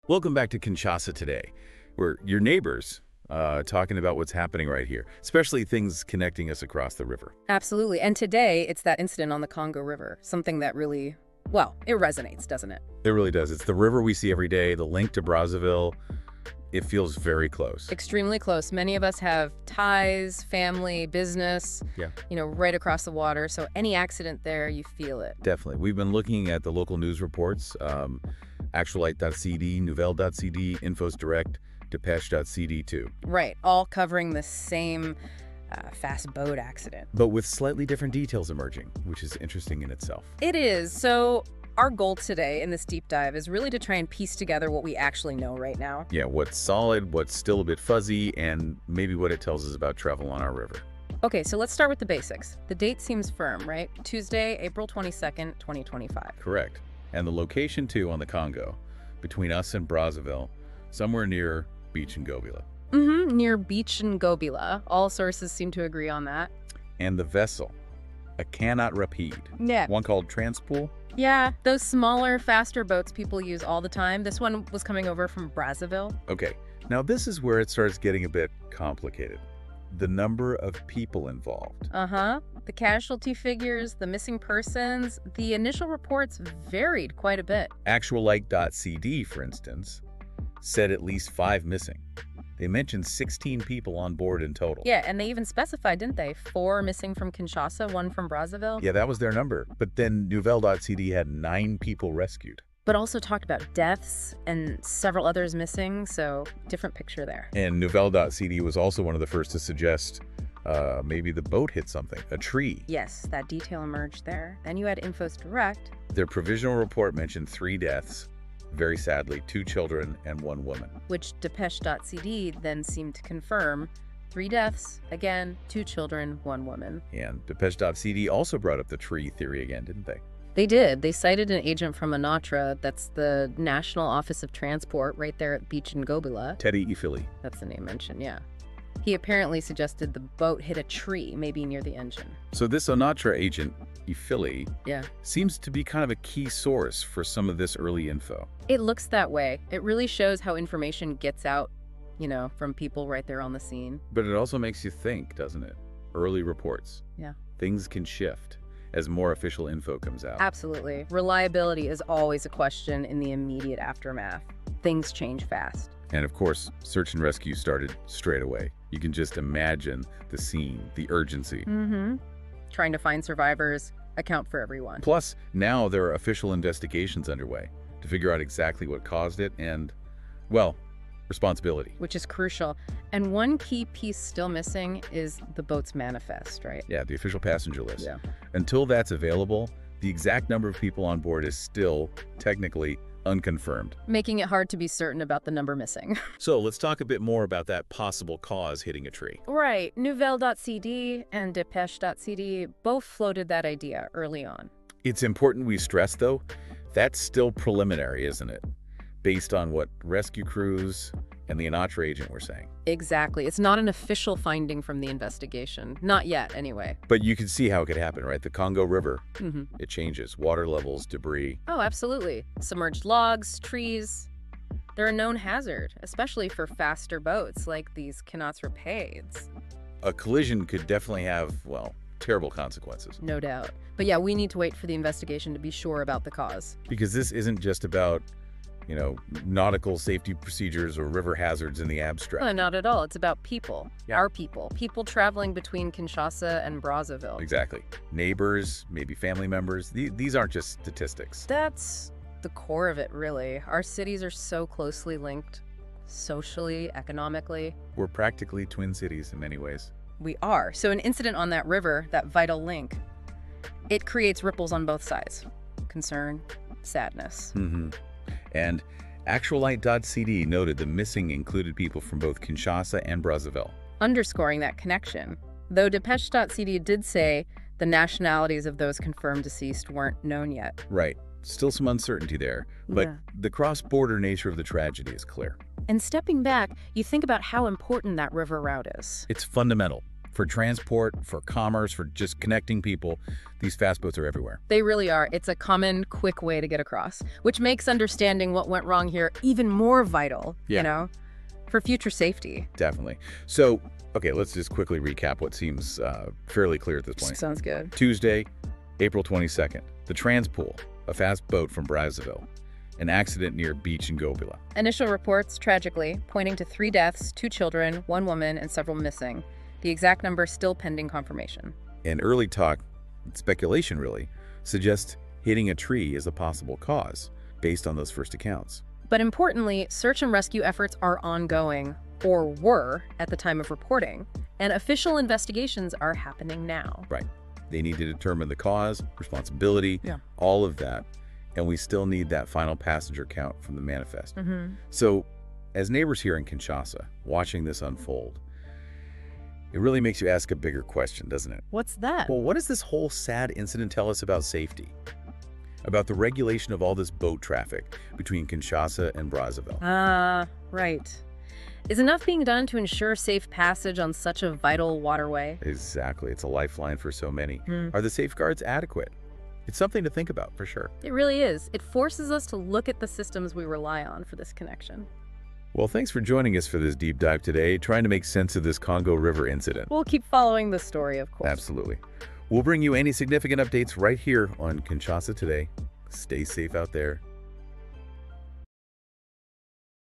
Welcome back to Kinshasa today. We're your neighbors talking about what's happening right here, especially things connecting us across the river. Absolutely. And today, it's that incident on the Congo River, something that really, well, it resonates, doesn't it? It really does. It's the river we see every day, the link to Brazzaville. It feels very close. Extremely close. Many of us have ties, family, business, Yeah, right across the water. So any accident there, you feel it. definitely. We've been looking at the local news reports, actualite.cd, nouvelle.cd, Infos Direct, Depeche.cd too. Right. All covering the same fast boat accident. But with slightly different details emerging, which is interesting in itself. It is. So our goal today in this deep dive is really to try and piece together what we actually know right now. Yeah, what's solid, what's still a bit fuzzy, and maybe what it tells us about travel on our river. Okay, so let's start with the basics. The date seems firm, right? Tuesday, April 22nd, 2025. Correct. And the location, too, on the Congo, between us and Brazzaville, somewhere near Beach and Gobila. Near Beach and Gobila. All sources seem to agree on that. And the vessel, a cannot rapide. Yeah. One called Transpool. Yeah, those smaller, faster boats people use all the time. This one was coming over from Brazzaville. Okay, now this is where it starts getting a bit complicated. The number of people involved. The casualty figures, the missing persons, the initial reports varied quite a bit. Actualite.cd, for instance, said at least 5 missing. They mentioned 16 people on board in total. Yeah, and they even specified, didn't they? 4 missing from Kinshasa, 1 from Brazzaville. Yeah, that was their number. But then Nouvelle.cd had 9 people rescued. But also talked about deaths and several others missing, so different picture there. And Nouvelle.cd was also one of the first to suggest maybe the boat hit something, a tree. Yes, that detail emerged there. Then you had Infos Direct. Their provisional report mentioned 3 deaths, very sadly, 2 children and 1 woman. Which Depeche.cd then seemed to confirm 3 deaths, again, 2 children, 1 woman. And Depeche.cd also brought up the tree theory again, didn't they? They did. They cited an agent from Onatra, that's the National Office of Transport right there at Beach and Gobila. Teddy Ifili. That's the name mentioned, yeah. He apparently suggested the boat hit a tree, maybe near the engine. So this Onatra agent, Ifili, Yeah. seems to be kind of a key source for some of this early info. It looks that way. It really shows how information gets out, from people right there on the scene. But it also makes you think, doesn't it? Early reports. Yeah. Things can shift as more official info comes out. Absolutely. Reliability is always a question in the immediate aftermath. Things change fast. And of course, search and rescue started straight away. You can just imagine the scene, the urgency. Trying to find survivors, account for everyone. Plus, now there are official investigations underway to figure out exactly what caused it and, well, responsibility. Which is crucial. And one key piece still missing is the boat's manifest, right? Yeah, the official passenger list. Yeah. Until that's available, the exact number of people on board is still technically unconfirmed. Making it hard to be certain about the number missing. So let's talk a bit more about that possible cause hitting a tree. Right. Nouvelle.cd and Depeche.cd both floated that idea early on. It's important we stress, though, that's still preliminary, isn't it? Based on what rescue crews and the Onatra agent were saying. Exactly. It's not an official finding from the investigation. Not yet, anyway. But you can see how it could happen, right? The Congo River, Mm-hmm. it changes. Water levels, debris. Oh, absolutely. Submerged logs, trees. They're a known hazard, especially for faster boats like these Cannot Rapides. A collision could definitely have, well, terrible consequences. No doubt. But yeah, we need to wait for the investigation to be sure about the cause. Because this isn't just about, nautical safety procedures or river hazards in the abstract. Not at all. It's about people. Yeah. Our people. People traveling between Kinshasa and Brazzaville. Exactly. Neighbors, maybe family members. These aren't just statistics. That's the core of it, really. Our cities are so closely linked, socially, economically. We're practically twin cities in many ways. We are. So an incident on that river, that vital link, it creates ripples on both sides. Concern, sadness. And Actualite.cd noted the missing included people from both Kinshasa and Brazzaville. Underscoring that connection. Though Depeche.cd did say the nationalities of those confirmed deceased weren't known yet. Right. Still some uncertainty there, but Yeah. the cross-border nature of the tragedy is clear. And stepping back, you think about how important that river route is. It's fundamental For transport, for commerce, for just connecting people, these fast boats are everywhere. They really are. It's a common, quick way to get across, which makes understanding what went wrong here even more vital, for future safety. Definitely. So, okay, let's just quickly recap what seems fairly clear at this point. Sounds good. Tuesday, April 22nd, the Transpool, a fast boat from Brazzaville. An accident near beach in Gobila. Initial reports, tragically, pointing to 3 deaths, 2 children, 1 woman, and several missing. The exact number still pending confirmation. And early talk, speculation really, suggests hitting a tree is a possible cause, based on those first accounts. But importantly, search and rescue efforts are ongoing, or were at the time of reporting, and official investigations are happening now. Right. They need to determine the cause, responsibility, all of that. And we still need that final passenger count from the manifest. So, as neighbors here in Kinshasa, watching this unfold, it really makes you ask a bigger question, doesn't it? What's that? Well, what does this whole sad incident tell us about safety? About the regulation of all this boat traffic between Kinshasa and Brazzaville? Right. Is enough being done to ensure safe passage on such a vital waterway? Exactly. It's a lifeline for so many. Are the safeguards adequate? It's something to think about, for sure. It really is. It forces us to look at the systems we rely on for this connection. Well, thanks for joining us for this deep dive today, trying to make sense of this Congo River incident. We'll keep following the story, of course. Absolutely. We'll bring you any significant updates right here on Kinshasa Today. Stay safe out there.